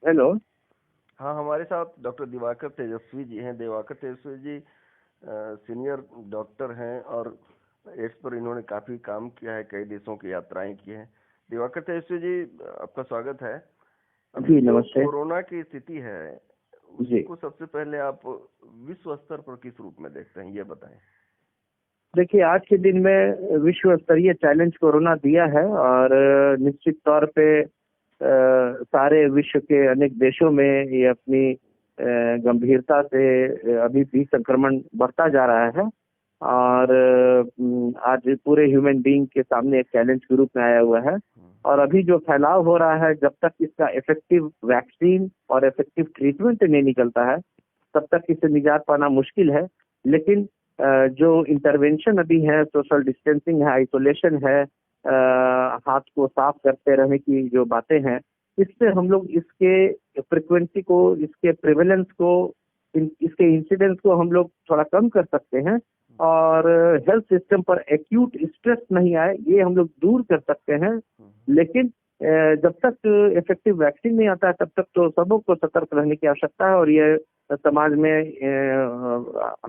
Hello. हाँ, हमारे साथ डॉक्टर दिवाकर तेजस्वी जी हैं। दिवाकर तेजस्वी जी सीनियर डॉक्टर हैं और एड्स पर इन्होंने काफ़ी काम किया है, कई देशों की यात्राएं की हैं। दिवाकर तेजस्वी जी, आपका स्वागत है। अभी जी जो नमस्ते। कोरोना की स्थिति है, जी उसको सबसे पहले आप विश्व स्तर पर किस रूप में देखते हैं, ये बताएं। देखिए, आज के दिन में विश्व स्तरीय चैलेंज कोरोना दिया है और निश्चित तौर पे सारे विश्व के अनेक देशों में ये अपनी गंभीरता से अभी भी संक्रमण बढ़ता जा रहा है और आज पूरे ह्यूमन बीइंग के सामने एक चैलेंज के रूप में आया हुआ है। और अभी जो फैलाव हो रहा है, जब तक इसका इफेक्टिव वैक्सीन और इफेक्टिव ट्रीटमेंट नहीं निकलता है तब तक इससे निजात पाना मुश्किल है। लेकिन जो इंटरवेंशन अभी है, सोशल डिस्टेंसिंग है, आइसोलेशन है, हाथ को साफ करते रहने की जो बातें हैं, इससे हम लोग इसके फ्रिक्वेंसी को, इसके प्रेवलेंस को, इसके इंसिडेंस को हम लोग थोड़ा कम कर सकते हैं और हेल्थ सिस्टम पर एक्यूट स्ट्रेस नहीं आए ये हम लोग दूर कर सकते हैं। लेकिन जब तक इफेक्टिव वैक्सीन नहीं आता है तब तक तो सबों को सतर्क रहने की आवश्यकता है और ये समाज में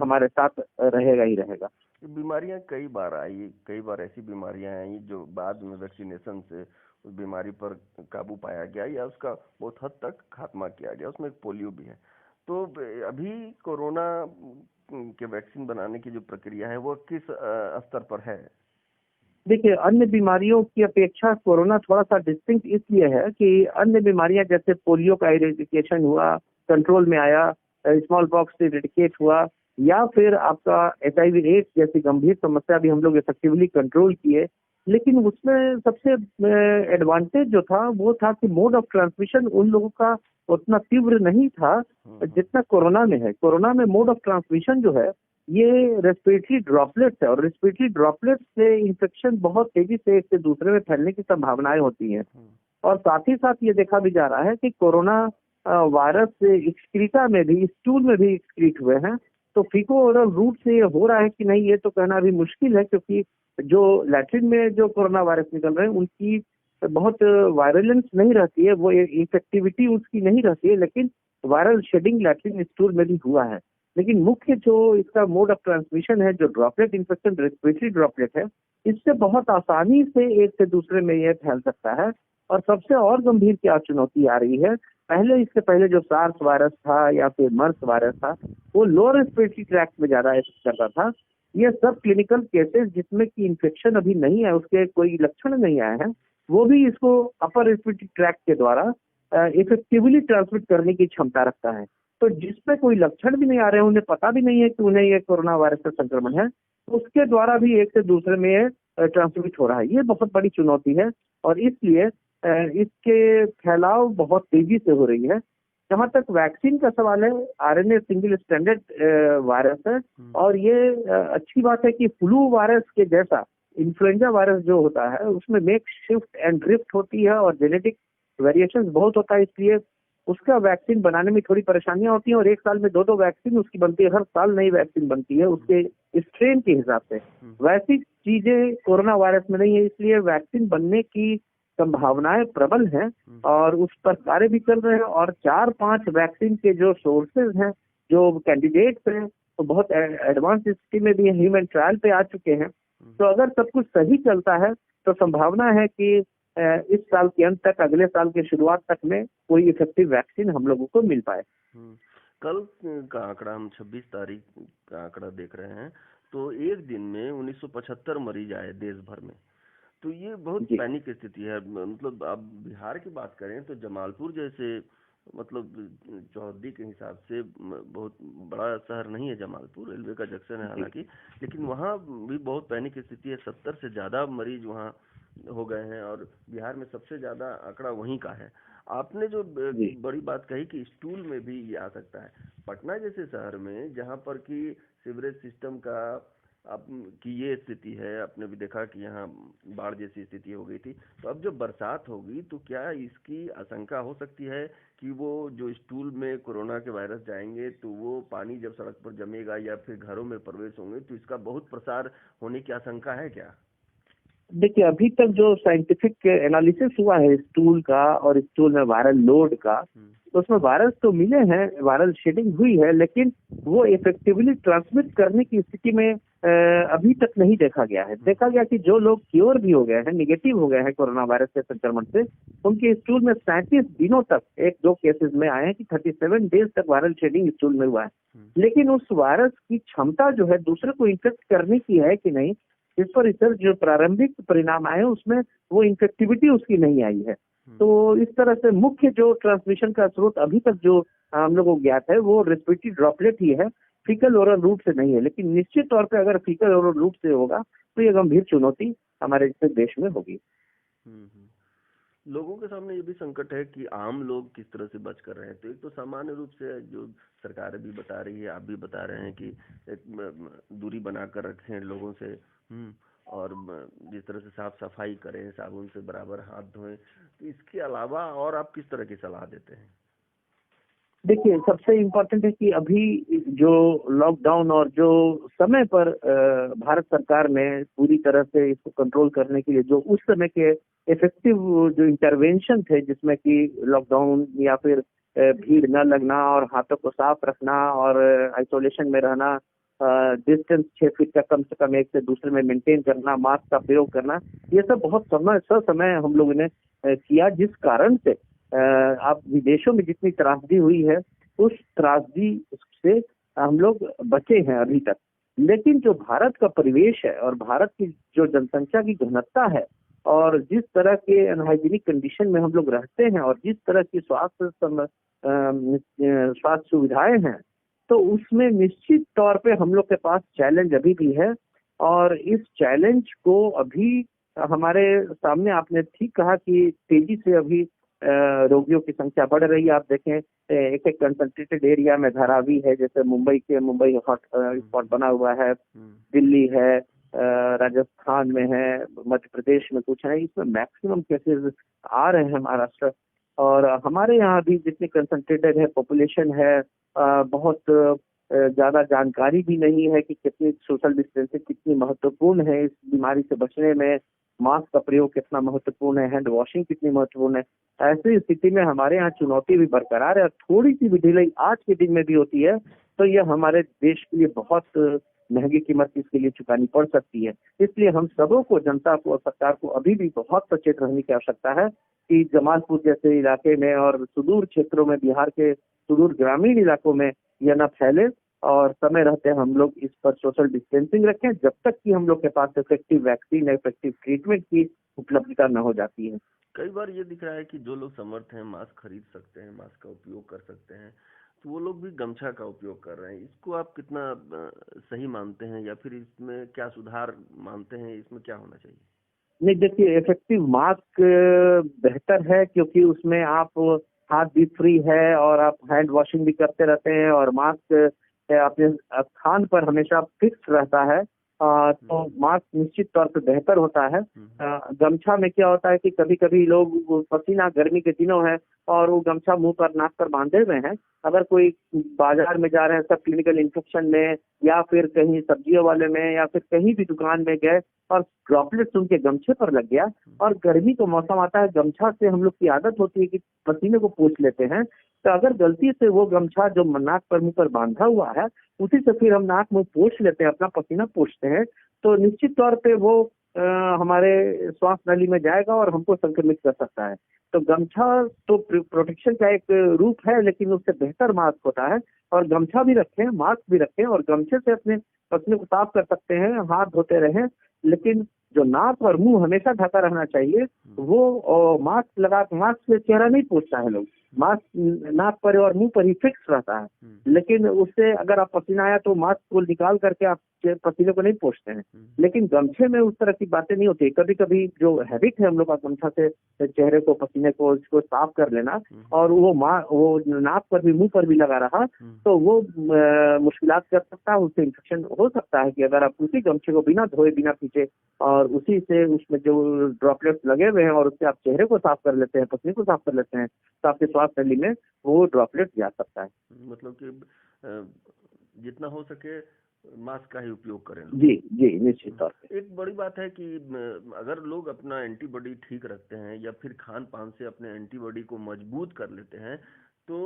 हमारे साथ रहेगा ही रहेगा। बीमारियां कई बार आई, कई बार ऐसी बीमारियां आई जो बाद में वैक्सीनेशन से उस बीमारी पर काबू पाया गया या उसका बहुत हद तक खात्मा किया गया। उसमें एक पोलियो भी है। तो अभी कोरोना के वैक्सीन बनाने की जो प्रक्रिया है वो किस स्तर पर है? देखिए, अन्य बीमारियों की अपेक्षा कोरोना थोड़ा सा डिस्टिंक्ट इसलिए है कि अन्य बीमारियां जैसे पोलियो का इरेडिकेशन हुआ, कंट्रोल में आया, स्मॉल पॉक्स से इरेडिकेट हुआ, या फिर आपका एचआईवी एड्स जैसी गंभीर समस्या भी हम लोग इफेक्टिवली कंट्रोल किए। लेकिन उसमें सबसे एडवांटेज जो था वो था कि मोड ऑफ ट्रांसमिशन उन लोगों का उतना तीव्र नहीं था जितना कोरोना में है। कोरोना में मोड ऑफ ट्रांसमिशन जो है ये रेस्पिरेटरी ड्रॉपलेट्स है और रेस्पिरेटरी ड्रॉपलेट्स से इन्फेक्शन बहुत तेजी से एक से दूसरे में फैलने की संभावनाएं होती हैं। और साथ ही साथ ये देखा भी जा रहा है कि कोरोना वायरस एक्सक्रीटा में भी, स्टूल में भी एक्सक्रीट हुए हैं। तो फीको ओरल रूट से ये हो रहा है कि नहीं, ये तो कहना अभी मुश्किल है, क्योंकि जो लैट्रिन में जो कोरोना वायरस निकल रहे हैं उनकी बहुत वायरलेंस नहीं रहती है, वो इफेक्टिविटी उसकी नहीं रहती है, लेकिन वायरल शेडिंग लैट्रिन स्टूल में भी हुआ है। लेकिन मुख्य जो इसका मोड ऑफ ट्रांसमिशन है, जो ड्रॉपलेट इन्फेक्शन, रेस्पिरेटरी ड्रॉपलेट है, इससे बहुत आसानी से एक से दूसरे में ये फैल सकता है। और सबसे और गंभीर क्या चुनौती आ रही है, पहले, इससे पहले जो सार्स वायरस था या फिर मर्स वायरस था, वो लोअर रेस्पिरेटरी ट्रैक्ट में ज्यादा इफेक्ट करता था। ये सब क्लिनिकल केसेस जिसमें कि इन्फेक्शन अभी नहीं है, उसके कोई लक्षण नहीं आए हैं, वो भी इसको अपर रेस्पिरेटरी ट्रैक्ट के द्वारा इफेक्टिवली ट्रांसमिट करने की क्षमता रखता है। तो जिसपे कोई लक्षण भी नहीं आ रहे हैं, उन्हें पता भी नहीं है कि उन्हें ये कोरोना वायरस का संक्रमण है, तो उसके द्वारा भी एक से दूसरे में ये ट्रांसमिट हो रहा है। ये बहुत बड़ी चुनौती है और इसलिए इसके फैलाव बहुत तेजी से हो रही है। जहाँ तक वैक्सीन का सवाल है, आरएनए सिंगल स्टैंडर्ड वायरस है और ये अच्छी बात है कि फ्लू वायरस के जैसा इन्फ्लुएंजा वायरस जो होता है उसमें मेक शिफ्ट एंड ड्रिफ्ट होती है और जेनेटिक वेरिएशंस बहुत होता है, इसलिए उसका वैक्सीन बनाने में थोड़ी परेशानियां होती हैं और एक साल में दो दो वैक्सीन उसकी बनती है, हर साल नई वैक्सीन बनती है उसके स्ट्रेन के हिसाब से। वैसी चीजें कोरोना वायरस में नहीं है, इसलिए वैक्सीन बनने की संभावनाएं प्रबल हैं और उस पर कार्य भी चल रहे हैं। और 4-5 वैक्सीन के जो सोर्सेज हैं, जो कैंडिडेट्स हैं, तो बहुत एडवांस स्थिति में भी ह्यूमन ट्रायल पे आ चुके हैं। तो अगर सब कुछ सही चलता है तो संभावना है कि इस साल के अंत तक, अगले साल के शुरुआत तक में कोई इफेक्टिव वैक्सीन हम लोगों को मिल पाए। कल का आंकड़ा, हम 26 तारीख का आंकड़ा देख रहे हैं, तो एक दिन में 1975 मरीज आए देश भर में। तो ये बहुत जी पैनिक स्थिति है। मतलब आप बिहार की बात करें तो जमालपुर जैसे, मतलब चौहद्दी के हिसाब से बहुत बड़ा शहर नहीं है जमालपुर, रेलवे का जंक्शन है जी हालांकि, लेकिन वहाँ भी बहुत पैनिक स्थिति है। 70 से ज्यादा मरीज वहाँ हो गए हैं और बिहार में सबसे ज्यादा आंकड़ा वहीं का है। आपने जो जी बड़ी बात कही कि स्टूल में भी ये आ सकता है, पटना जैसे शहर में जहाँ पर कि सीवरेज सिस्टम का अब की ये स्थिति है, आपने भी देखा कि यहाँ बाढ़ जैसी स्थिति हो गई थी। तो अब जब बरसात होगी तो क्या इसकी आशंका हो सकती है कि वो जो स्टूल में कोरोना के वायरस जाएंगे तो वो पानी जब सड़क पर जमेगा या फिर घरों में प्रवेश होंगे तो इसका बहुत प्रसार होने की आशंका है क्या? देखिए, अभी तक जो साइंटिफिक एनालिसिस हुआ है स्टूल का और स्टूल में वायरल लोड का, तो उसमें वायरस तो मिले हैं, वायरल शेडिंग हुई है, लेकिन वो इफेक्टिवली ट्रांसमिट करने की स्थिति में अभी तक नहीं देखा गया है। देखा गया कि जो लोग क्योर भी हो गए हैं, निगेटिव हो गए हैं कोरोना वायरस के संक्रमण से, उनके स्टूल में 37 दिनों तक, एक दो केसेस में आए हैं कि 37 डेज तक वायरल शेडिंग स्टूल में हुआ है। लेकिन उस वायरस की क्षमता जो है दूसरे को इन्फेक्ट करने की है कि नहीं, इस पर रिसर्च जो प्रारंभिक परिणाम आए उसमें वो इन्फेक्टिविटी उसकी नहीं आई है। तो इस तरह से मुख्य जो ट्रांसमिशन का स्रोत अभी तक जो हम लोगों को ज्ञात है वो रेस्पिरेटरी ड्रॉपलेट ही है, फीकल ओरल रूट से नहीं है। लेकिन निश्चित तौर पे अगर फीकल ओरल रूट से होगा तो ये गंभीर चुनौती हमारे देश में होगी। लोगों के सामने ये भी संकट है कि आम लोग किस तरह से बच कर रहे हैं। तो एक तो सामान्य रूप से जो सरकार भी बता रही है, आप भी बता रहे हैं कि एक दूरी बनाकर रखें लोगों से, और जिस तरह से साफ सफाई करें, साबुन से बराबर हाथ धोएं। तो इसके अलावा और आप किस तरह की सलाह देते हैं? देखिए, सबसे इम्पोर्टेंट है कि अभी जो लॉकडाउन और जो समय पर भारत सरकार ने पूरी तरह से इसको कंट्रोल करने के लिए जो उस समय के इफेक्टिव जो इंटरवेंशन थे, जिसमें कि लॉकडाउन या फिर भीड़ न लगना और हाथों को साफ रखना और आइसोलेशन में रहना, डिस्टेंस 6 फीट का कम से कम एक से दूसरे में मेंटेन करना, मास्क का प्रयोग करना, ये सब बहुत समय हम लोगों ने किया, जिस कारण से आप विदेशों में जितनी त्रासदी हुई है उस त्रासदी से हम लोग बचे हैं अभी तक। लेकिन जो भारत का परिवेश है और भारत की जो जनसंख्या की घनत्व है और जिस तरह के अनहाइजीनिक कंडीशन में हम लोग रहते हैं और जिस तरह की स्वास्थ्य सुविधाएं हैं, तो उसमें निश्चित तौर पे हम लोग के पास चैलेंज अभी भी है। और इस चैलेंज को अभी हमारे सामने, आपने ठीक कहा कि तेजी से अभी रोगियों की संख्या बढ़ रही है। आप देखें, एक एक कंसंट्रेटेड एरिया में धारावी है, जैसे मुंबई हॉट स्पॉट बना हुआ है, दिल्ली है, राजस्थान में है, मध्य प्रदेश में कुछ है, इसमें मैक्सिमम केसेस आ रहे हैं महाराष्ट्र। और हमारे यहाँ भी जितनी कंसंट्रेटेड है पॉपुलेशन है, बहुत ज्यादा जानकारी भी नहीं है कि कितनी सोशल डिस्टेंसिंग कितनी महत्वपूर्ण है इस बीमारी से बचने में, मास्क का प्रयोग कितना महत्वपूर्ण है, हैंड वॉशिंग कितनी महत्वपूर्ण है। ऐसी स्थिति में हमारे यहाँ चुनौती भी बरकरार है और थोड़ी सी भी ढिलाई आज के दिन में भी होती है तो यह हमारे देश के लिए बहुत महंगी कीमत इसके लिए चुकानी पड़ सकती है। इसलिए हम सबों को, जनता को और सरकार को अभी भी बहुत सचेत रहने की आवश्यकता है कि जमालपुर जैसे इलाके में और सुदूर क्षेत्रों में, बिहार के सुदूर ग्रामीण इलाकों में यह न फैले और समय रहते हम लोग इस पर सोशल डिस्टेंसिंग रखें जब तक कि हम लोग के पास इफेक्टिव वैक्सीन, इफेक्टिव ट्रीटमेंट की उपलब्धता न हो जाती है। कई बार ये दिख रहा है कि जो लोग समर्थ हैं, मास्क खरीद सकते हैं, मास्क का उपयोग कर सकते हैं, तो वो लोग भी गमछा का उपयोग कर रहे हैं। इसको आप कितना सही मानते हैं, या फिर इसमें क्या सुधार मानते हैं, इसमें क्या होना चाहिए? नहीं, देखिए, इफेक्टिव मास्क बेहतर है क्योंकि उसमें आप हाथ भी फ्री है और आप हैंड वॉशिंग भी करते रहते हैं और मास्क अपने स्थान पर हमेशा फिक्स रहता है। तो मास्क निश्चित तौर पे बेहतर होता है। गमछा में क्या होता है कि कभी कभी लोग पसीना, गर्मी के दिनों है और वो गमछा मुंह पर, नाक पर बांधे हुए हैं, अगर कोई बाजार में जा रहे हैं सब क्लिनिकल इन्फेक्शन में या फिर कहीं सब्जियों वाले में या फिर कहीं भी दुकान में गए और ड्रॉपलेट्स उनके गमछे पर लग गया, और गर्मी का मौसम आता है, गमछा से हम लोग की आदत होती है कि पसीने को पोंछ लेते हैं, तो अगर गलती से वो गमछा जो नाक पर, मुंह पर बांधा हुआ है, उसी से फिर हम नाक मुंह पोंछ लेते हैं, अपना पसीना पोंछते हैं, तो निश्चित तौर पे वो हमारे श्वास नली में जाएगा और हमको संक्रमित कर सकता है। तो गमछा तो प्रोटेक्शन का एक रूप है, लेकिन उससे बेहतर मास्क होता है। और गमछा भी रखें, मास्क भी रखें और गमछे से अपने पसीने को साफ कर सकते हैं, हाथ धोते रहें, लेकिन जो नाक और मुंह हमेशा ढका रहना चाहिए। वो मास्क से चेहरा नहीं पोंछता है लोग, मास्क नाक पर और मुंह पर ही फिक्स रहता है, लेकिन उससे अगर आप पसीना आया तो मास्क को निकाल करके आप पसीने को नहीं पोंछते हैं। लेकिन गमछे में उस तरह की बातें नहीं होती। कभी कभी जो हैबिट है हम लोग का गमछा से चेहरे को, पसीने को, इसको साफ कर लेना, और वो नाक पर भी, मुंह पर भी लगा रहा, तो वो मुश्किलात कर सकता है, उससे इन्फेक्शन हो सकता है। कि अगर आप उसी गमछे को बिना धोए, बिना पीछे और उसी से उसमें जो ड्रॉपलेट्स लगे हुए हैं और उससे आप चेहरे को साफ कर लेते हैं, पसीने को साफ कर लेते हैं, तो आपके स्वास्थ्य नली में वो ड्रॉपलेट जा सकता है। मतलब कि जितना हो सके मास्क का ही उपयोग करें लोग। जी जी, निश्चित तौर पे। एक बड़ी बात है कि अगर लोग अपना एंटीबॉडी ठीक रखते हैं या फिर खान पान से अपने एंटीबॉडी को मजबूत कर लेते हैं, तो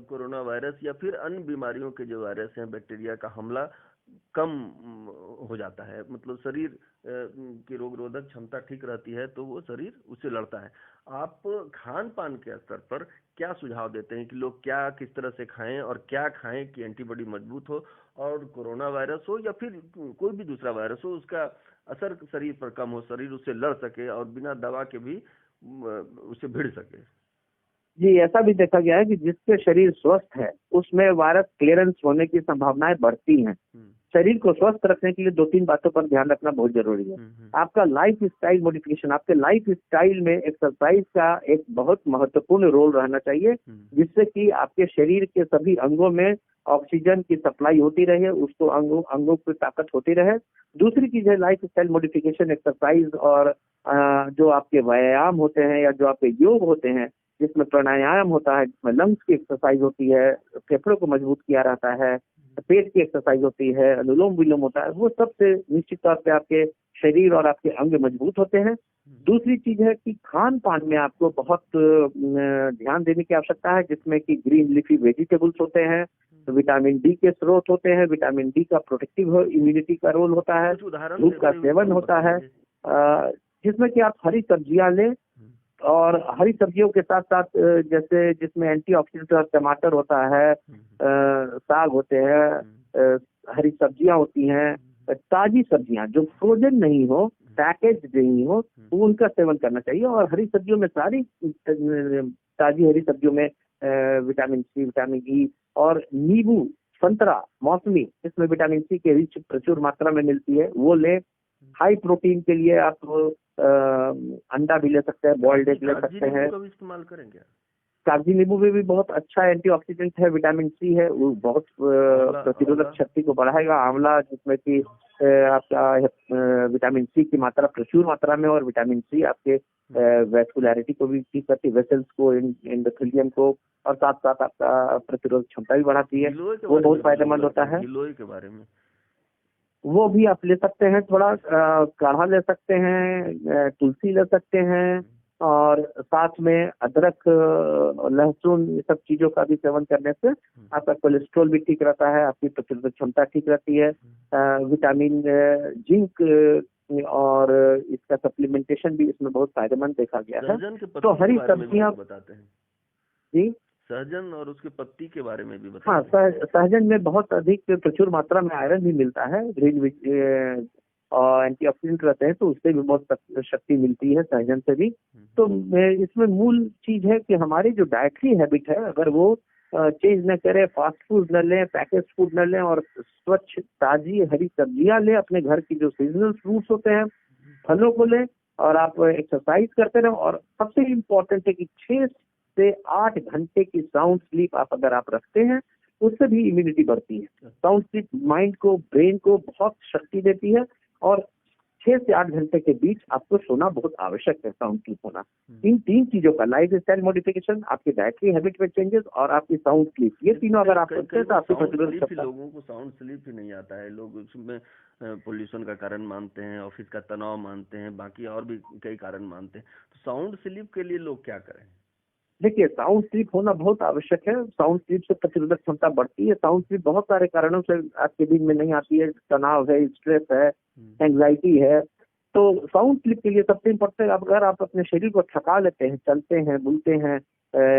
कोरोना वायरस या फिर अन्य बीमारियों के जो वायरस हैं, बैक्टीरिया का हमला कम हो जाता है। मतलब शरीर की रोग रोधक क्षमता ठीक रहती है, तो वो शरीर उससे लड़ता है। आप खान पान के स्तर पर क्या सुझाव देते हैं कि लोग क्या किस तरह से खाएं और क्या खाएं कि एंटीबॉडी मजबूत हो और कोरोना वायरस हो या फिर कोई भी दूसरा वायरस हो, उसका असर शरीर पर कम हो, शरीर उससे लड़ सके और बिना दवा के भी उससे भिड़ सके? जी, ऐसा भी देखा गया है कि जिसके शरीर स्वस्थ है उसमें वायरस क्लियरेंस होने की संभावनाएं बढ़ती हैं। शरीर को स्वस्थ रखने के लिए 2-3 बातों पर ध्यान रखना बहुत जरूरी है। आपका लाइफ स्टाइल मॉडिफिकेशन, आपके लाइफ स्टाइल में एक्सरसाइज का एक बहुत महत्वपूर्ण रोल रहना चाहिए, जिससे कि आपके शरीर के सभी अंगों में ऑक्सीजन की सप्लाई होती रहे, उसको अंगों की ताकत होती रहे। दूसरी चीज है लाइफ स्टाइल मॉडिफिकेशन, एक्सरसाइज और जो आपके व्यायाम होते हैं या जो आपके योग होते हैं, जिसमें प्राणायाम होता है, जिसमें लंग्स की एक्सरसाइज होती है, फेफड़ों को मजबूत किया रहता है, पेट की एक्सरसाइज होती है, अनुलोम विलोम होता है, वो सबसे निश्चित तौर पे आपके शरीर और आपके अंग मजबूत होते हैं। दूसरी चीज है कि खान पान में आपको बहुत ध्यान देने की आवश्यकता है, जिसमें कि ग्रीन लीफी वेजिटेबल्स होते हैं, तो विटामिन डी के स्रोत होते हैं, विटामिन डी का प्रोटेक्टिव इम्यूनिटी का रोल होता है, दूध का सेवन होता है, जिसमें कि आप हरी सब्जियां लें और हरी सब्जियों के साथ साथ जैसे जिसमें एंटीऑक्सीडेंट टमाटर होता है, साग होते हैं, हरी सब्जियां होती हैं, ताजी सब्जियां जो फ्रोजन नहीं हो, पैकेज नहीं हो, वो उनका सेवन करना चाहिए। और हरी सब्जियों में सारी ताजी हरी सब्जियों में विटामिन सी, विटामिन ई और नींबू, संतरा, मौसमी, इसमें विटामिन सी के रिच प्रचुर मात्रा में मिलती है, वो ले। हाई प्रोटीन के लिए आप अंडा भी ले सकते हैं, बॉइल्ड एग ले सकते हैं। इस्तेमाल करेंगे कागजी नींबू में भी बहुत अच्छा एंटीऑक्सीडेंट है, विटामिन सी है, वो बहुत प्रतिरोधक शक्ति को बढ़ाएगा। आंवला, जिसमें कि आपका विटामिन सी की मात्रा प्रचुर मात्रा में, और विटामिन सी आपके वैस्कुलैरिटी को भी ठीक करती है, वेसल्स को, एंडोथेलियम को, और साथ साथ आपका प्रतिरोधक क्षमता भी बढ़ाती है, वो बहुत फायदेमंद होता है। गिलोय के बारे में वो भी आप ले सकते हैं, थोड़ा काढ़ा ले सकते हैं, तुलसी ले सकते हैं, और साथ में अदरक, लहसुन, ये सब चीजों का भी सेवन करने से आपका कोलेस्ट्रॉल भी ठीक रहता है, आपकी प्रतिरोधक क्षमता ठीक रहती है। विटामिन जिंक और इसका सप्लीमेंटेशन भी इसमें बहुत फायदेमंद देखा गया है। तो हरी सब्जियां बताते हैं जी, सहजन और उसके पत्ती के बारे में भी बताते हैं। हाँ, सहजन में बहुत अधिक प्रचुर मात्रा में आयरन भी मिलता है, ग्रीन और एंटीऑक्सीडेंट रहते हैं, तो उससे भी बहुत शक्ति मिलती है सहजन से भी। तो इसमें मूल चीज है कि हमारी जो डाइटरी हैबिट है, अगर वो चेंज न करें, फास्ट फूड न लें, पैकेज फूड न लें, और स्वच्छ ताजी हरी सब्जियां लें, अपने घर की जो सीजनल फ्रूट्स होते हैं, फलों को लें, और आप एक्सरसाइज करते रहें। और सबसे इम्पोर्टेंट है कि 6 से 8 घंटे की साउंड स्लीप आप अगर आप रखते हैं, उससे भी इम्यूनिटी बढ़ती है। साउंड स्लीप माइंड को, ब्रेन को बहुत शक्ति देती है, और 6 से 8 घंटे के बीच आपको सोना बहुत आवश्यक है, साउंड स्लीप होना। इन 3 चीजों का, लाइफ स्टाइल मॉडिफिकेशन, आपकी डाइटरी हैबिट में चेंजेस और आपकी साउंड स्लीप, ये तीनों अगर आप करते हैं तो आपकी प्रतिरोधक। लोगों को साउंड स्लीप ही नहीं आता है, लोग उसमें पोल्यूशन का कारण मानते हैं, ऑफिस का तनाव मानते हैं, बाकी और भी कई कारण मानते हैं। तो साउंड स्लीप के लिए लोग क्या करें? देखिए, साउंड स्लीप होना बहुत आवश्यक है। साउंड स्लीप से प्रतिरोधक क्षमता बढ़ती है। साउंड स्लीप बहुत सारे कारणों से आपके दिन में नहीं आती है, तनाव है, स्ट्रेस है, एंग्जाइटी है। तो साउंड स्लीप के लिए सबसे इम्पोर्टेंट, अगर आप अपने शरीर को थका लेते हैं, चलते हैं, बुलते हैं,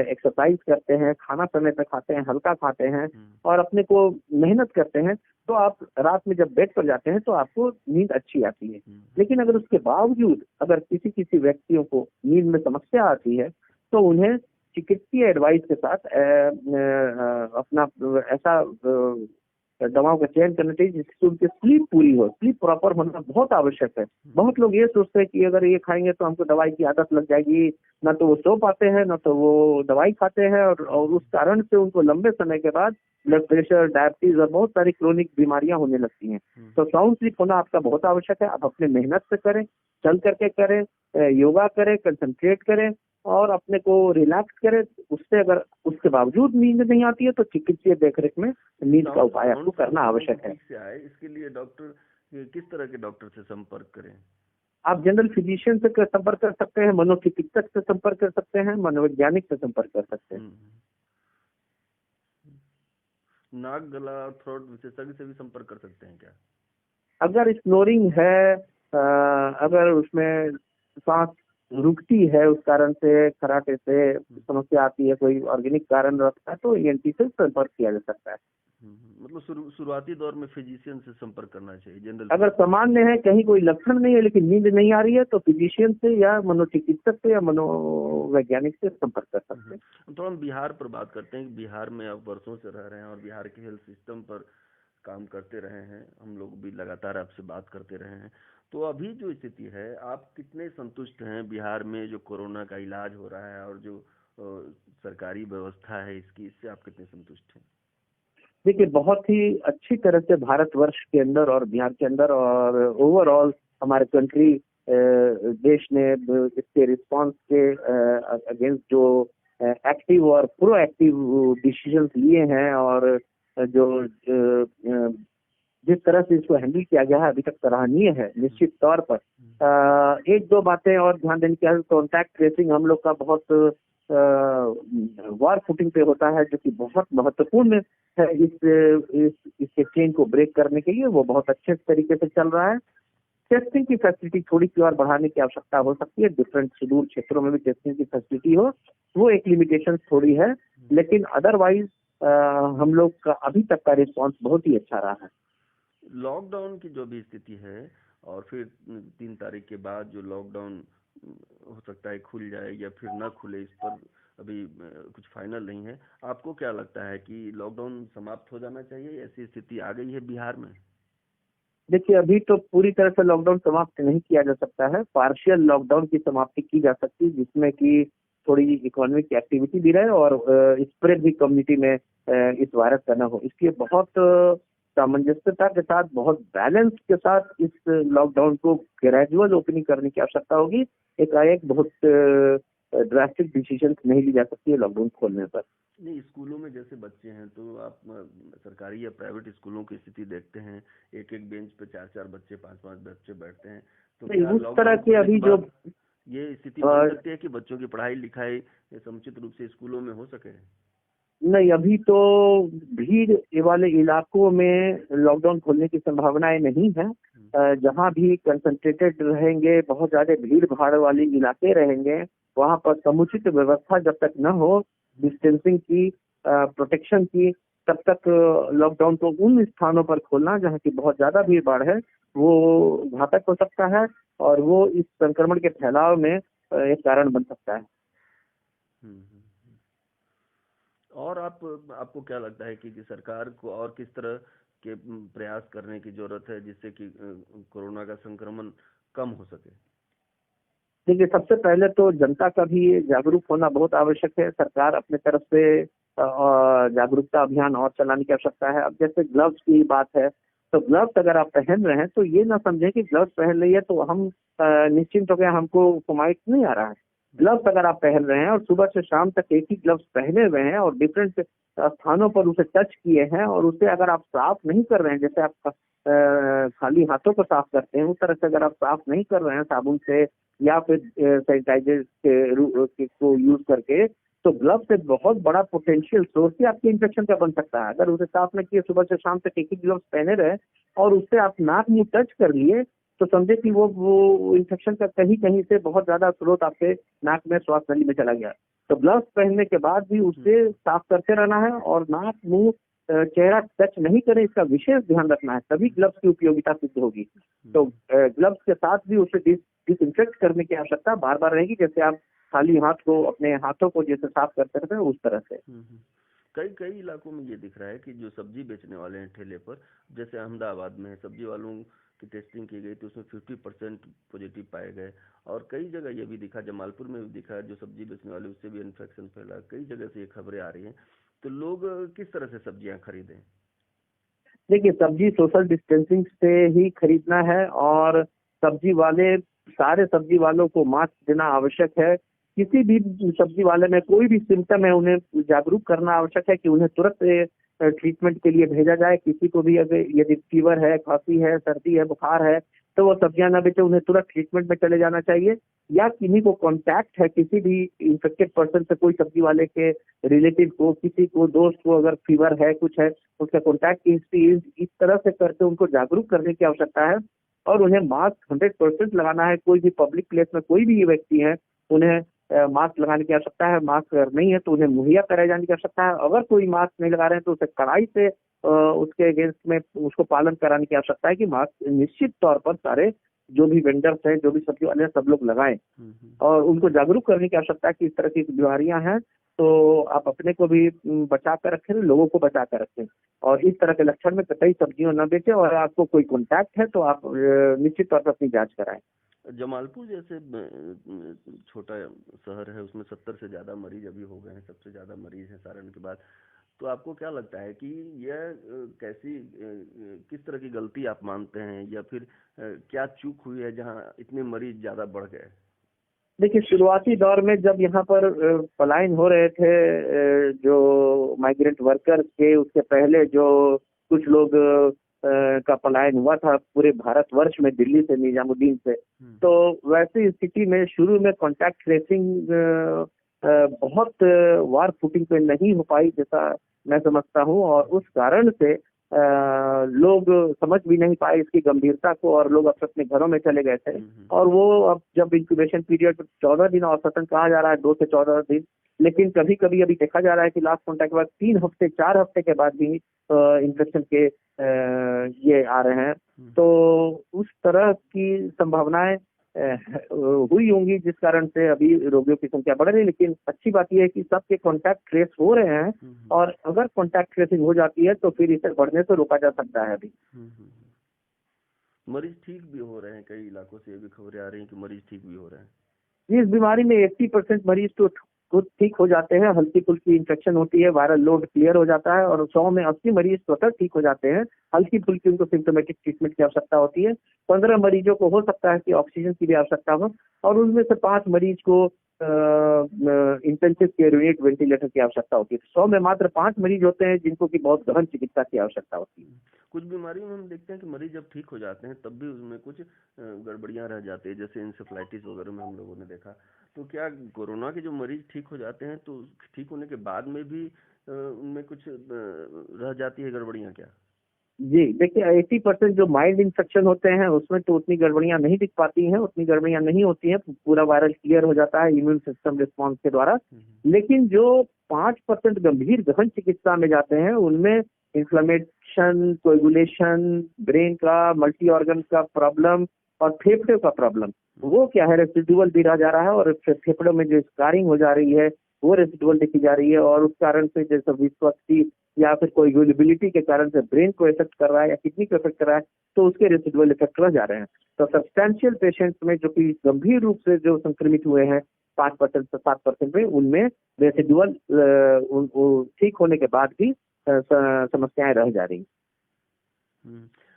एक्सरसाइज करते हैं, खाना समय पे खाते हैं, हल्का खाते हैं, और अपने को मेहनत करते हैं, तो आप रात में जब बेड पर जाते हैं तो आपको नींद अच्छी आती है। लेकिन अगर उसके बावजूद अगर किसी व्यक्तियों को नींद में समस्या आती है, तो उन्हें चिकित्सीय एडवाइस के साथ अपना ऐसा दवाओं का चयन करना चाहिए जिससे उनकी स्लीप पूरी हो। स्लीप प्रॉपर होना बहुत आवश्यक है। बहुत लोग ये सोचते हैं कि अगर ये खाएंगे तो हमको दवाई की आदत लग जाएगी, ना तो वो सो पाते हैं, ना तो वो दवाई खाते हैं, और उस कारण से उनको लंबे समय के बाद ब्लड प्रेशर, डायबिटीज और बहुत सारी क्रोनिक बीमारियां होने लगती हैं। तो साउंड स्लीप होना आपका बहुत आवश्यक है। आप अपने मेहनत से करें, चल करके करें, योगा करे, कंसंट्रेट करे और अपने को रिलैक्स करे। उससे अगर उसके बावजूद नींद नहीं आती है तो चिकित्सीय देखरेख में नींद का उपाय आपको करना आवश्यक है। ठीक से आए इसके लिए डॉक्टर किस तरह के डॉक्टर से संपर्क करें? आप जनरल फिजिशियन से संपर्क कर सकते हैं, मनोचिकित्सक से संपर्क कर सकते हैं, मनोवैज्ञानिक से संपर्क कर सकते हैं। नाक, गला, थ्रोट विशेषज्ञ से भी संपर्क कर सकते हैं क्या? अगर स्नोरिंग है, अगर उसमें सांस रुकती है, उस कारण से खराटे से समस्या आती है, कोई ऑर्गेनिक कारण रखता है तो ईएनटी से संपर्क किया जा सकता है। मतलब शुरुआती दौर में फिजिशियन से संपर्क करना चाहिए जनरल। अगर सामान्य है, कहीं कोई लक्षण नहीं है लेकिन नींद नहीं आ रही है तो फिजिशियन से या मनोचिकित्सक से या मनोवैज्ञानिक से संपर्क कर सकते हैं। तो हम बिहार पर बात करते हैं कि बिहार में आप वर्षों से रह रहे हैं और बिहार के हेल्थ सिस्टम पर काम करते रहे हैं, हम लोग भी लगातार आपसे बात करते रहे हैं। तो अभी जो स्थिति है, आप कितने संतुष्ट हैं बिहार में जो कोरोना का इलाज हो रहा है और जो सरकारी व्यवस्था है इसकी, इससे आप कितने संतुष्ट हैं? देखिए, बहुत ही अच्छी तरह से भारतवर्ष के अंदर और बिहार के अंदर और ओवरऑल हमारे कंट्री देश ने इसके रिस्पांस के अगेंस्ट जो एक्टिव और प्रोएक्टिव डिसीजंस लिए हैं और जो जिस तरह से इसको हैंडल किया गया है अभी तक सराहनीय है। निश्चित तौर पर एक दो बातें और ध्यान देने की, कॉन्टैक्ट ट्रेसिंग हम लोग का बहुत वॉर फुटिंग पे होता है, जो कि बहुत महत्वपूर्ण है इसके चेन को ब्रेक करने के लिए। वो बहुत अच्छे तरीके से चल रहा है। टेस्टिंग की फैसिलिटी थोड़ी सी और बढ़ाने की आवश्यकता हो सकती है, डिफरेंट सुदूर क्षेत्रों में भी टेस्टिंग की फैसिलिटी हो, वो एक लिमिटेशन थोड़ी है, लेकिन अदरवाइज हम लोग का अभी तक का रिस्पॉन्स बहुत ही अच्छा रहा है। लॉकडाउन की जो भी स्थिति है और फिर 3 तारीख के बाद जो लॉकडाउन हो सकता है खुल जाए या फिर ना खुले, इस पर अभी कुछ फाइनल नहीं है। आपको क्या लगता है कि लॉकडाउन समाप्त हो जाना चाहिए? ऐसी स्थिति आ गई है बिहार में? देखिए, अभी तो पूरी तरह से लॉकडाउन समाप्त नहीं किया जा सकता है। पार्शियल लॉकडाउन की समाप्ति की जा सकती है, जिसमें कि थोड़ी इकोनॉमिक एक्टिविटी भी रहे और स्प्रेड भी कम्युनिटी में इस वायरस का न हो। इसलिए बहुत सामंजस्यता के साथ, बहुत बैलेंस के साथ इस लॉकडाउन को ग्रेजुअल ओपनिंग करने की आवश्यकता होगी। एकाएक बहुत ड्रास्टिक डिसीजन नहीं ली जा सकती है लॉकडाउन खोलने पर। नहीं, स्कूलों में जैसे बच्चे हैं तो आप सरकारी या प्राइवेट स्कूलों की स्थिति देखते हैं, एक एक बेंच पे 4-4 बच्चे, 5-5 बच्चे बैठते हैं। तो क्या उस तरह के अभी जो ये स्थिति बन सकती है कि बच्चों की पढ़ाई लिखाई समुचित रूप से स्कूलों में हो सके? नहीं, अभी तो भीड़ वाले इलाकों में लॉकडाउन खोलने की संभावनाएं नहीं है। जहां भी कंसंट्रेटेड रहेंगे, बहुत ज्यादा भीड़ भाड़ वाले इलाके रहेंगे, वहां पर समुचित व्यवस्था जब तक न हो डिस्टेंसिंग की, प्रोटेक्शन की, तब तक लॉकडाउन को उन स्थानों पर खोलना जहां की बहुत ज्यादा भीड़ भाड़ है वो घातक हो सकता है और वो इस संक्रमण के फैलाव में एक कारण बन सकता है। और आपको क्या लगता है कि सरकार को और किस तरह के प्रयास करने की जरूरत है जिससे कि कोरोना का संक्रमण कम हो सके? देखिए, सबसे पहले तो जनता का भी जागरूक होना बहुत आवश्यक है। सरकार अपने तरफ से जागरूकता अभियान और चलाने की आवश्यकता है। अब जैसे ग्लव्स की बात है, तो ग्लव्स अगर आप पहन रहे हैं तो ये ना समझें कि ग्लव्स पहन रही है तो हम निश्चिंत हो गए, हमको कोमाइट नहीं आ रहा है। ग्लव्स अगर आप पहन रहे हैं और सुबह से शाम तक एक ही ग्लव्स पहने हुए हैं और डिफरेंट स्थानों पर उसे टच किए हैं और उसे अगर आप साफ नहीं कर रहे हैं, जैसे आप खाली हाथों को साफ करते हैं उस तरह से अगर आप साफ नहीं कर रहे हैं साबुन से या फिर सैनिटाइजर को यूज करके, तो ग्लव्स एक बहुत बड़ा पोटेंशियल सोर्स ही आपके इन्फेक्शन का बन सकता है। अगर उसे साफ न किए, सुबह से शाम तक एक ही ग्लव्स पहने रहे और उससे आप नाक मुंह टच कर लिए, तो समझे कि वो इन्फेक्शन का कहीं कहीं से बहुत ज्यादा स्रोत आपके नाक में, श्वास नली में चला गया। तो ग्लव्स पहनने के बाद भी उससे साफ करते रहना है और नाक मुंह चेहरा टच नहीं करें, इसका विशेष ध्यान रखना है, तभी ग्लव्स की उपयोगिता सिद्ध होगी। तो ग्लव्स के साथ भी उसे डिसइंफेक्ट करने की आवश्यकता बार बार रहेगी, जैसे आप खाली हाथ को, अपने हाथों को जैसे साफ करते रहते हैं उस तरह से। कई इलाकों में ये दिख रहा है कि जो सब्जी बेचने वाले हैं ठेले पर, जैसे अहमदाबाद में सब्जी वालों की टेस्टिंग की गई तो उसमें 50% पॉजिटिव पाए गए और कई जगह ये भी दिखा, जमालपुर में भी दिखा, जो सब्जी बेचने वाले उससे भी इन्फेक्शन फैला। कई जगह से ये खबरें आ रही हैं, तो लोग किस तरह से सब्जियां खरीदें? देखिए, सब्जी सोशल डिस्टेंसिंग से ही खरीदना है और सब्जी वाले सारे सब्जी वालों को मास्क देना आवश्यक है। किसी भी सब्जी वाले में कोई भी सिम्टम है, उन्हें जागरूक करना आवश्यक है कि उन्हें तुरंत ट्रीटमेंट के लिए भेजा जाए। किसी को भी अगर यदि फीवर है, खांसी है, सर्दी है, बुखार है, तो वो सब्जियां ना बेचे, उन्हें तुरंत ट्रीटमेंट में चले जाना चाहिए। या किन्हीं को कांटेक्ट है किसी भी इन्फेक्टेड पर्सन से, कोई सब्जी वाले के रिलेटिव को, किसी को दोस्त को अगर फीवर है, कुछ है, उसका कॉन्टैक्ट की हिस्ट्री इस तरह से करके उनको जागरूक करने की आवश्यकता है। और उन्हें मास्क 100% लगाना है। कोई भी पब्लिक प्लेस में कोई भी ये व्यक्ति है, उन्हें मास्क लगाने की आवश्यकता है। मास्क अगर नहीं है तो उन्हें मुहैया कराए जाने की आवश्यकता है। अगर कोई मास्क नहीं लगा रहे हैं तो उसे कड़ाई से उसके अगेंस्ट में उसको पालन कराने की आवश्यकता है कि मास्क निश्चित तौर पर सारे जो भी वेंडर्स हैं, जो भी सब्जी वाले हैं, सब लोग लगाएं। और उनको जागरूक करने की आवश्यकता है कि इस तरह की बीमारियां हैं, तो आप अपने को भी बचा कर रखें, लोगों को बचा कर रखें। और इस तरह के लक्षण में कतई सब्जियों न बेचें। और आपको कोई कॉन्टैक्ट है तो आप निश्चित तौर पर अपनी जांच कराएं। जमालपुर जैसे छोटा शहर है, उसमें 70 से ज्यादा मरीज अभी हो गए हैं, सबसे ज्यादा मरीज है सारण के बाद। तो आपको क्या लगता है कि यह किस तरह की गलती आप मानते हैं, या फिर क्या चूक हुई है जहां इतने मरीज ज्यादा बढ़ गए? देखिए, शुरुआती दौर में जब यहाँ पर पलायन हो रहे थे जो माइग्रेंट वर्कर्स के, उसके पहले जो कुछ लोग का पलायन हुआ था पूरे भारतवर्ष में, दिल्ली से, निजामुद्दीन से, तो वैसी स्थिति में शुरू में कॉन्टैक्ट ट्रेसिंग बहुत वार फुटिंग पे नहीं हो पाई, जैसा मैं समझता हूँ। और उस कारण से लोग समझ भी नहीं पाए इसकी गंभीरता को, और लोग अपने अपने घरों में चले गए थे। और वो अब जब इंक्यूबेशन पीरियड 14 दिन औसतन कहा जा रहा है, 2 से 14 दिन, लेकिन कभी कभी अभी देखा जा रहा है कि लास्ट कॉन्टैक्ट के बाद 3 हफ्ते 4 हफ्ते के बाद भी इन्फेक्शन के ये आ रहे हैं। तो उस तरह की संभावनाएं हुई होंगी, जिस कारण से अभी रोगियों की संख्या बढ़ रही है। लेकिन अच्छी बात यह है कि सबके कॉन्टैक्ट ट्रेस हो रहे हैं, और अगर कॉन्टैक्ट ट्रेसिंग हो जाती है तो फिर इसे बढ़ने से रोका जा सकता है। अभी मरीज ठीक भी हो रहे हैं, कई इलाकों से ये भी खबरें आ रही हैं कि मरीज ठीक भी हो रहे हैं। इस बीमारी में 80% मरीज तो खुद ठीक हो जाते हैं। हल्की फुल्की इन्फेक्शन होती है, वायरल लोड क्लियर हो जाता है, और 100 में 80 मरीज स्वतः ठीक हो जाते हैं। हल्की फुल्की उनको सिम्टोमेटिक ट्रीटमेंट की आवश्यकता होती है। 15 मरीजों को हो सकता है कि ऑक्सीजन की भी आवश्यकता हो, और उनमें से 5 मरीज को इंटेंसिव केयर यूनिट वेंटिलेटर की आवश्यकता होती है। 100 में मात्र 5 मरीज होते हैं जिनको की बहुत गहन चिकित्सा की आवश्यकता होती है। कुछ बीमारियों में हम देखते हैं कि मरीज जब ठीक हो जाते हैं तब भी उसमें कुछ गड़बड़ियां रह जाती है, जैसे इंसेफ्लाइटिस वगैरह में हम लोगों ने देखा। तो क्या कोरोना के जो मरीज ठीक हो जाते हैं तो ठीक होने के बाद में भी उनमें कुछ रह जाती है गड़बड़ियां क्या? जी देखिए, 80% जो माइल्ड इन्फेक्शन होते हैं उसमें तो उतनी गड़बड़ियां नहीं दिख पाती हैं, उतनी गड़बड़ियां नहीं होती हैं, पूरा वायरल क्लियर हो जाता है इम्यून सिस्टम रिस्पॉन्स के द्वारा। लेकिन जो 5% गंभीर गहन चिकित्सा में जाते हैं उनमें इन्फ्लेमेशन, कोएगुलेशन, ब्रेन का, मल्टी ऑर्गन का प्रॉब्लम और फेफड़े का प्रॉब्लम, वो क्या है, रेसिडुअल भी रह जा रहा है। और फेफड़ों में जो स्कारिंग हो जा रही है वो रेसिडुअल दिखी जा रही है, और उस कारण से जैसे विस्कोसिटी या फिर कोएगुलेबिलिटी के कारण से ब्रेन को इफेक्ट कर रहा है या किडनी को इफेक्ट कर रहा है, तो उसके रेसिडुअल इफेक्ट रह जा रहे हैं। तो सब्सटैंशियल पेशेंट्स में जो कि गंभीर रूप से जो संक्रमित हुए हैं 5% से 7% में, उनमें रेसिडुअल ठीक होने के बाद भी समस्याएं रह जा रही।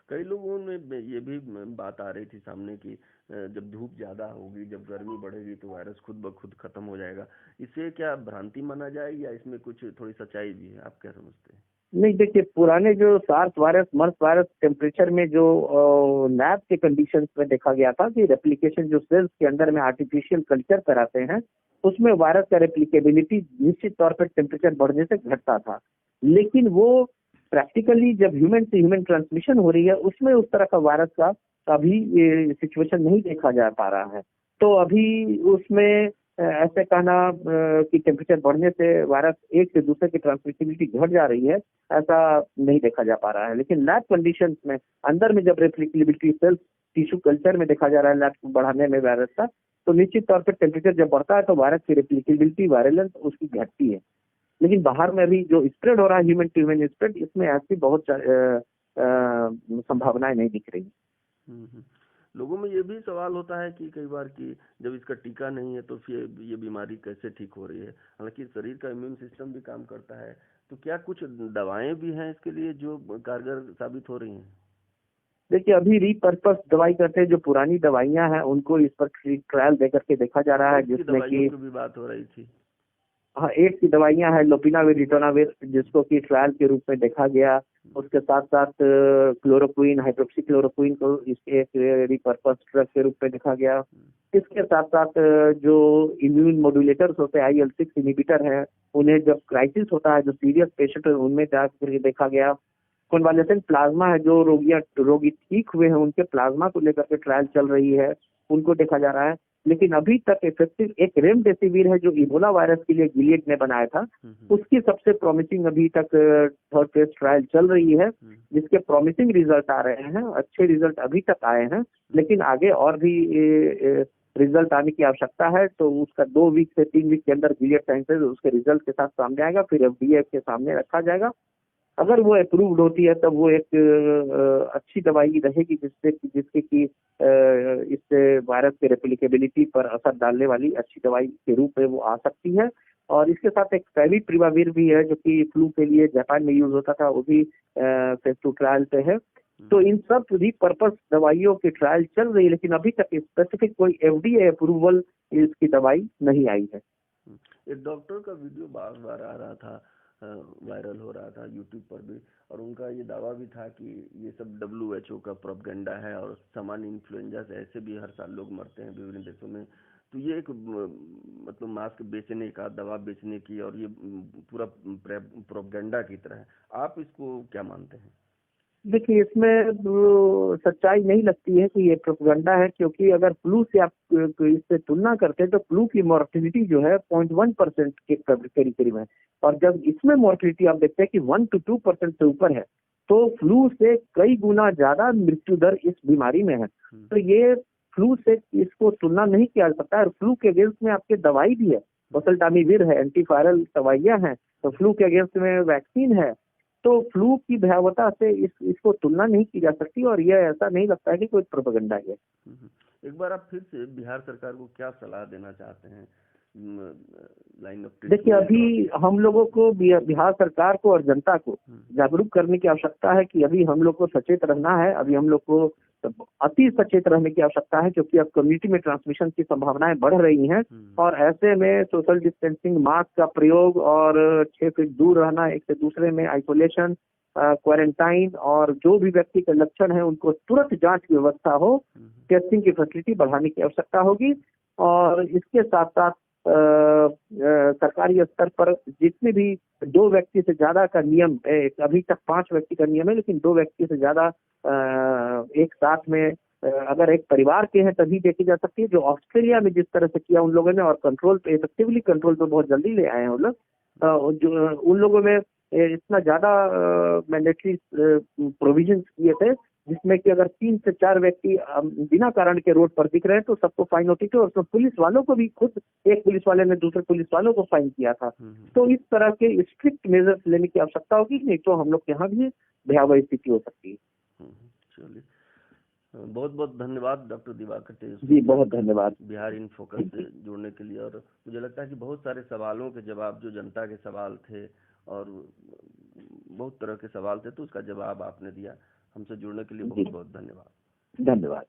कई लोगों में ये भी बात आ रही थी सामने की जब धूप ज्यादा होगी, जब गर्मी बढ़ेगी तो वायरस खुद ब खुद खत्म हो जाएगा। इसे क्या भ्रांति माना जाए, या इसमें कुछ थोड़ी सच्चाई भी है? आप क्या समझते हैं? नहीं देखिए, पुराने जो सार्स वायरस, मर्स वायरस टेम्परेचर में जो लैब के कंडीशंस में देखा गया था कि रेप्लिकेशन जो सेल्स के अंदर में आर्टिफिशियल कल्चर कराते हैं, उसमें वायरस का रेप्लिकेबिलिटी निश्चित तौर पर टेम्परेचर बढ़ने से घटता था। लेकिन वो प्रैक्टिकली जब ह्यूमन से ह्यूमन ट्रांसमिशन हो रही है, उसमें उस तरह का वायरस का अभी सिचुएशन नहीं देखा जा पा रहा है। तो अभी उसमें ऐसे कहना कि टेम्परेचर बढ़ने से वायरस एक से दूसरे की ट्रांसमिसिबिलिटी घट जा रही है, ऐसा नहीं देखा जा पा रहा है। लेकिन लैब कंडीशंस में अंदर में जब रेप्लिकेबिलिटी सेल्स टिश्यू कल्चर में देखा जा रहा है लैब को बढ़ाने में वायरस का, तो निश्चित तौर पर टेम्परेचर जब बढ़ता है तो वायरस की रेप्लिकेबिलिटी, वायरलेंस उसकी घटती है। लेकिन बाहर में अभी जो स्प्रेड हो रहा है, ह्यूमन टू ह्यूमन स्प्रेड, इसमें ऐसी बहुत संभावनाएं नहीं दिख रही। लोगों में ये भी सवाल होता है कि कई बार कि जब इसका टीका नहीं है तो फिर ये बीमारी कैसे ठीक हो रही है? हालांकि शरीर का इम्यून सिस्टम भी काम करता है, तो क्या कुछ दवाएं भी हैं इसके लिए जो कारगर साबित हो रही हैं? देखिए अभी रीपर्पस दवाई करते हैं, जो पुरानी दवाइयां हैं उनको इस पर ट्रायल दे करके देखा जा रहा है, एड्स की जिसमें दवाइयों कि की भी बात हो रही थी। हाँ, एड्स की दवाइयां हैं, लोपिनाविर रिटोनाविर, जिसको कि ट्रायल के रूप में देखा गया। उसके साथ साथ क्लोरोक्विन, हाइड्रोक्सी क्लोरोक्विन को इसके एक रिपर्पस ड्रग के रूप में देखा गया। इसके साथ साथ जो इम्यून मॉड्यूलेटर्स होते हैं, IL-6 इनहिबिटर है, उन्हें जब क्राइसिस होता है, जो सीरियस पेशेंट है, उनमें जाकर देखा गया। कन्वालेसेंट प्लाज्मा है, जो रोगी ठीक हुए हैं उनके प्लाज्मा को लेकर के ट्रायल चल रही है, उनको देखा जा रहा है। लेकिन अभी तक इफेक्टिव एक रेमडेसिविर है, जो इबोला वायरस के लिए गिलियड ने बनाया था, उसकी सबसे प्रॉमिसिंग अभी तक थर्ड फेज ट्रायल चल रही है, जिसके प्रॉमिसिंग रिजल्ट आ रहे हैं, अच्छे रिजल्ट अभी तक आए हैं, लेकिन आगे और भी रिजल्ट आने की आवश्यकता है। तो उसका 2 वीक से 3 वीक के अंदर गिलियड साइंसेज उसके रिजल्ट के साथ सामने आएगा, फिर FDA के सामने रखा जाएगा। अगर वो अप्रूव्ड होती है तब वो एक अच्छी दवाई रहेगी, जिससे कि इससे वायरस के रेप्लिकेबिलिटी पर असर डालने वाली अच्छी दवाई के रूप में वो आ सकती है। और इसके साथ एक फेविपिराविर भी है, जो कि फ्लू के लिए जापान में यूज होता था, वो भी फेज 2 ट्रायल पे है। तो इन सब रिपर्पस दवाइयों की ट्रायल चल रही है, लेकिन अभी तक स्पेसिफिक कोई FDA अप्रूवल इसकी दवाई नहीं आई है। एक डॉक्टर का वीडियो बार बार आ रहा था, वायरल हो रहा था यूट्यूब पर भी, और उनका ये दावा भी था कि ये सब WHO का प्रोपगेंडा है और सामान्य इन्फ्लुएंजा से ऐसे भी हर साल लोग मरते हैं विभिन्न देशों में। तो ये एक मतलब मास्क बेचने का, दवा बेचने की, और ये पूरा प्रोपगेंडा की तरह है। आप इसको क्या मानते हैं? देखिए इसमें सच्चाई नहीं लगती है कि ये प्रोपगेंडा है, क्योंकि अगर फ्लू से आप इससे तुलना करते हैं तो फ्लू की मॉर्टिलिटी जो है 0.1% के करीब करीब है, और जब इसमें मॉर्टिलिटी आप देखते हैं कि 1 to 2% से ऊपर है, तो फ्लू से कई गुना ज्यादा मृत्यु दर इस बीमारी में है। तो ये फ्लू से इसको तुलना नहीं किया जा सकता है। और फ्लू के अगेंस्ट में आपके दवाई भी है, ओसेल्टामिविर है, एंटीवायरल दवाइयां हैं, तो फ्लू के अगेंस्ट में वैक्सीन है। तो फ्लू की भयावहता से इसको तुलना नहीं की जा सकती, और यह ऐसा नहीं लगता है कि कोई प्रोपेगेंडा है। एक बार आप फिर से बिहार सरकार को क्या सलाह देना चाहते हैं लाइन ऑफ ट्रीटमेंट? देखिए अभी हम लोगों को बिहार सरकार को और जनता को जागरूक करने की आवश्यकता है कि अभी हम लोग को सचेत रहना है। अभी हम लोग को अति सचेत रहने की आवश्यकता है, क्योंकि अब कम्युनिटी में ट्रांसमिशन की संभावनाएं बढ़ रही हैं, और ऐसे में सोशल डिस्टेंसिंग, मास्क का प्रयोग और 6 फीट दूर रहना एक से दूसरे में, आइसोलेशन, क्वारंटाइन, और जो भी व्यक्ति के लक्षण है उनको तुरंत जांच की व्यवस्था हो, टेस्टिंग की फैसिलिटी बढ़ाने की आवश्यकता होगी। और इसके साथ साथ सरकारी स्तर पर जितने भी 2 व्यक्ति से ज्यादा का नियम, अभी तक 5 व्यक्ति का नियम है, लेकिन 2 व्यक्ति से ज्यादा एक साथ में अगर एक परिवार के हैं तभी देखी जा सकती है, जो ऑस्ट्रेलिया में जिस तरह से किया उन लोगों ने, और कंट्रोल पे, इफेक्टिवली कंट्रोल पे बहुत जल्दी ले आए हैं वो लोग। जो उन लोगों में इतना ज्यादा मैंडेटरी प्रोविजन किए थे, जिसमें कि अगर 3 से 4 व्यक्ति बिना कारण के रोड पर दिख रहे हैं तो सबको फाइन होती थी, और उसमें पुलिस वालों को भी, खुद एक पुलिस वाले ने दूसरे पुलिस वालों को फाइन किया था। तो इस तरह के स्ट्रिक्ट मेजर्स लेने की आवश्यकता होगी, नहीं तो हम लोग के यहाँ भी भयावह स्थिति हो सकती है। चलिए, बहुत बहुत धन्यवाद डॉक्टर दिवाकर तेजस्वी जी, बहुत धन्यवाद बिहार इन फोकस से जुड़ने के लिए। और मुझे लगता है कि बहुत सारे सवालों के जवाब, जो जनता के सवाल थे और बहुत तरह के सवाल थे, तो उसका जवाब आपने दिया। हमसे जुड़ने के लिए बहुत बहुत धन्यवाद। धन्यवाद।